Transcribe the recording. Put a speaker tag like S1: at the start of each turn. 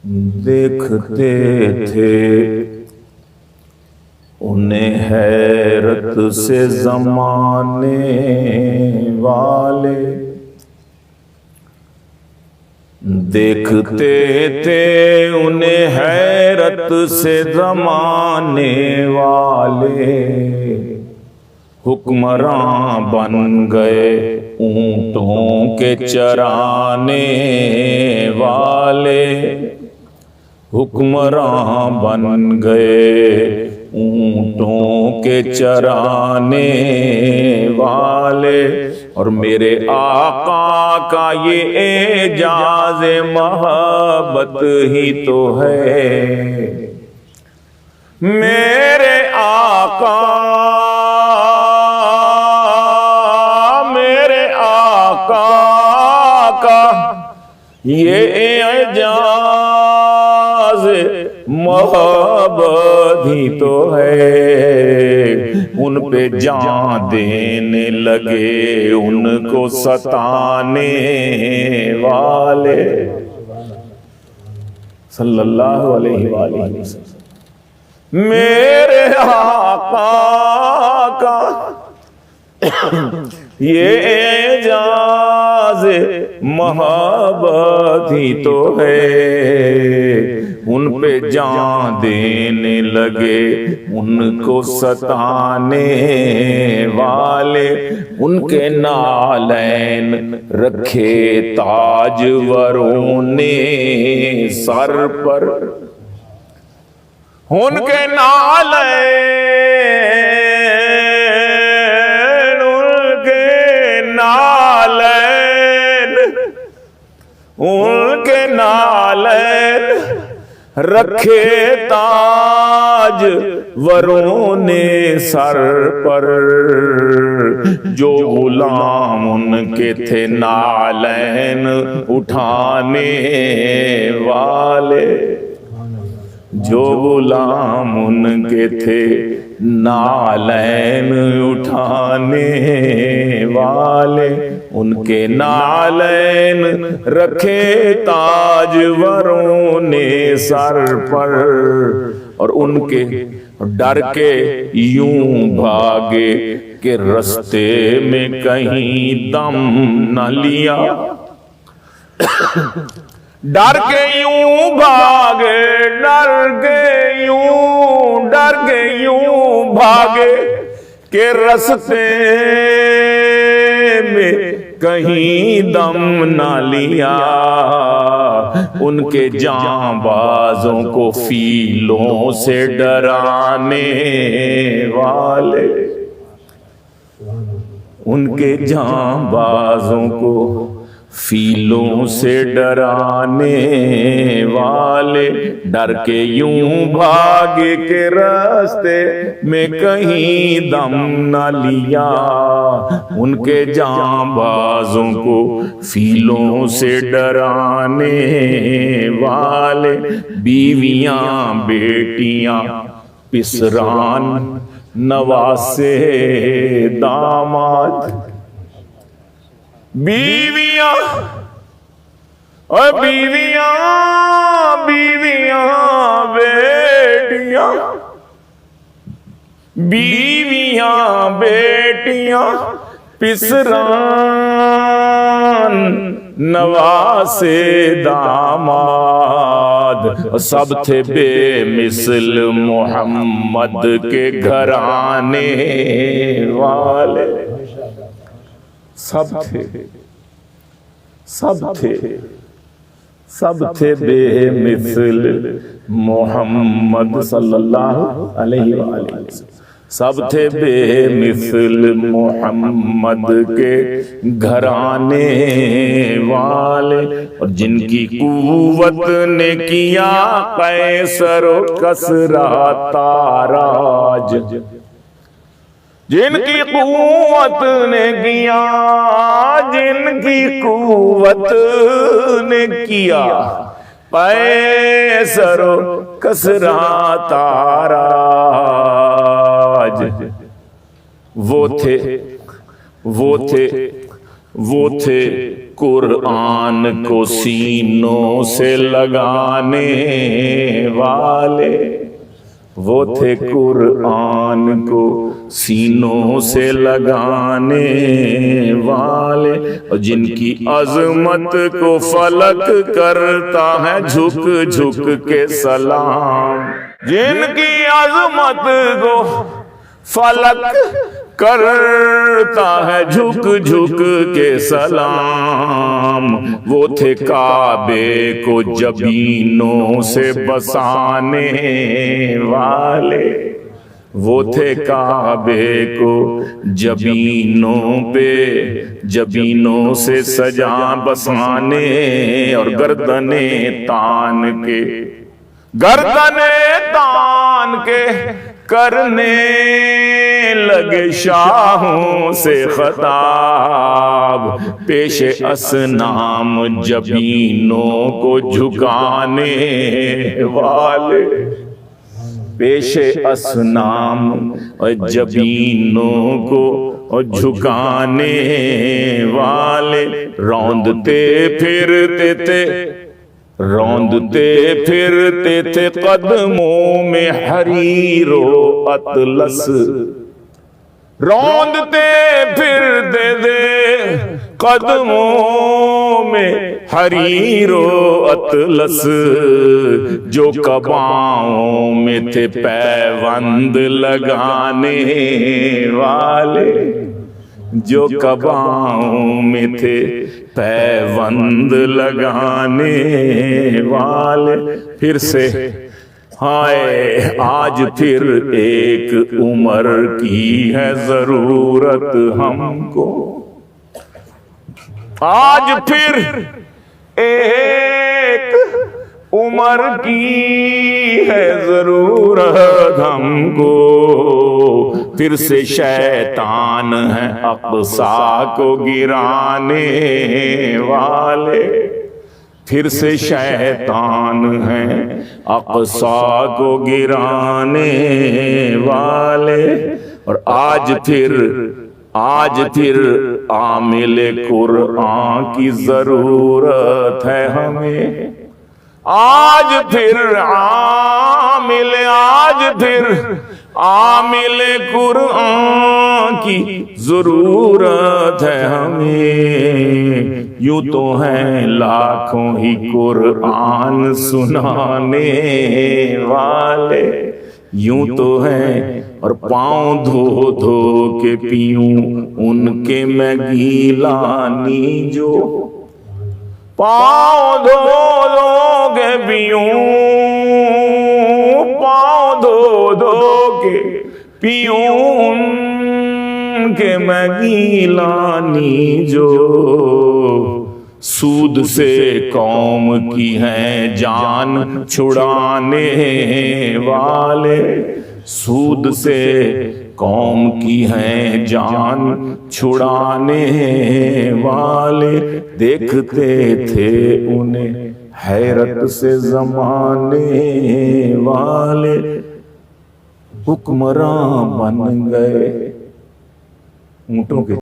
S1: देखते थे उन्हें हैरत से ज़माने वाले, देखते थे उन्हें हैरत से ज़माने वाले। हुक्मरां बन गए ऊँटों के चराने वाले, हुक्मरां बन गए ऊँटों के चराने वाले। और मेरे आका का ये एजाज़ मोहब्बत ही तो है। मेरे आका का ये एजाज़ मोहब्बत ही तो है। उन पे जान देने लगे उनको सताने वाले, सल्लल्लाहु अलैहि वसल्लम। मेरे आका का ये एजाज़ मोहब्बत ही तो है। उन पे जान देने लगे उनको सताने वाले। उनके नालैन रखे ताजवरों ने सर पर, उनके नालैन उनके नालैन रखे ताज वरों ने सर पर। जो गुलाम उनके थे नालैन उठाने वाले, जो गुलाम उनके थे नालैन उठाने वाले। उनके नालैन रखे ताजवरों ने सर पर। और उनके डर के यूं भागे कि रास्ते में कहीं दम न लिया। डर के यूं भागे, डर के यूं भागे के रास्ते में कहीं दम ना लिया। उनके जांबाजों को फीलों से डराने वाले, उनके जांबाजों को फीलों से डराने वाले। डर के यूं भागे के रास्ते में कहीं दम न लिया। उनके जांबाजों को फीलों से डराने वाले। बीवियां बेटियां पिसरान नवासे दामाद, बीवियां और बीवियां बेटियां, बीवियां बेटियां पिसरान नवासे दामाद। सब थे बेमिसल मोहम्मद के घराने वाले। सब थे बेमिसल मोहम्मद सल्लल्लाहु अलैहि वसल्लम। सब थे बेमिसल मोहम्मद के घराने वाले। और जिनकी कुव्वत ने किया कैसर कसरा ताराज, जिनकी कुव्वत ने किया, जिनकी कुव्वत ने किया कैसर कसरा ताराज। वो थे कुरान को सीनों से लगाने वाले, वो थे कुरान को सीनों से लगाने वाले, और जिनकी अजमत को फलक करता है झुक झुक के सलाम। जिनकी अजमत को फलक करता है झुक झुक के सलाम, वो थे काबे को जबीनों से बसाने वाले, वो थे काबे को जबीनों से सजा बसाने, और गर्दने तान के करने लगे शाहों से खताब, पेशे असनाम जबीनों को झुकाने वाले, पेशे असनाम और जबीनों को झुकाने वाले, रौंदते फिरते थे कदमों में हरीरो अतलस, रौंदते फिरते थे कदमों में हरीरो अतलस, जो कबाओं में थे पैबंद लगाने वाले, जो कबाओं में थे पैबंद लगाने वाले। फिर से हाय आज फिर एक उम्र की है जरूरत हमको, आज फिर एक उम्र की है जरूरत हमको, फिर से शैतान है अक़सा को गिराने वाले, फिर से शैतान है अक़सा को गिराने वाले। और आज फिर आमिल कुरान की जरूरत है हमें, आज फिर आमिल कुरान की जरूरत है हमें। यूं तो हैं लाखों ही कुरान सुनाने वाले, यूं तो हैं और पाँव धो धो के पीऊं उनके मैं गीलानी, जो पाँव धो धो के पीऊं, पाँव धो धो के पीऊं उनके मैं गीलानी, जो सूद से कौम की हैं जान छुड़ाने वाले, सूद से कौम की हैं जान छुड़ाने वाले। देखते थे उन्हें हैरत से जमाने वाले, हुक्मरान बन गए ऊंटों के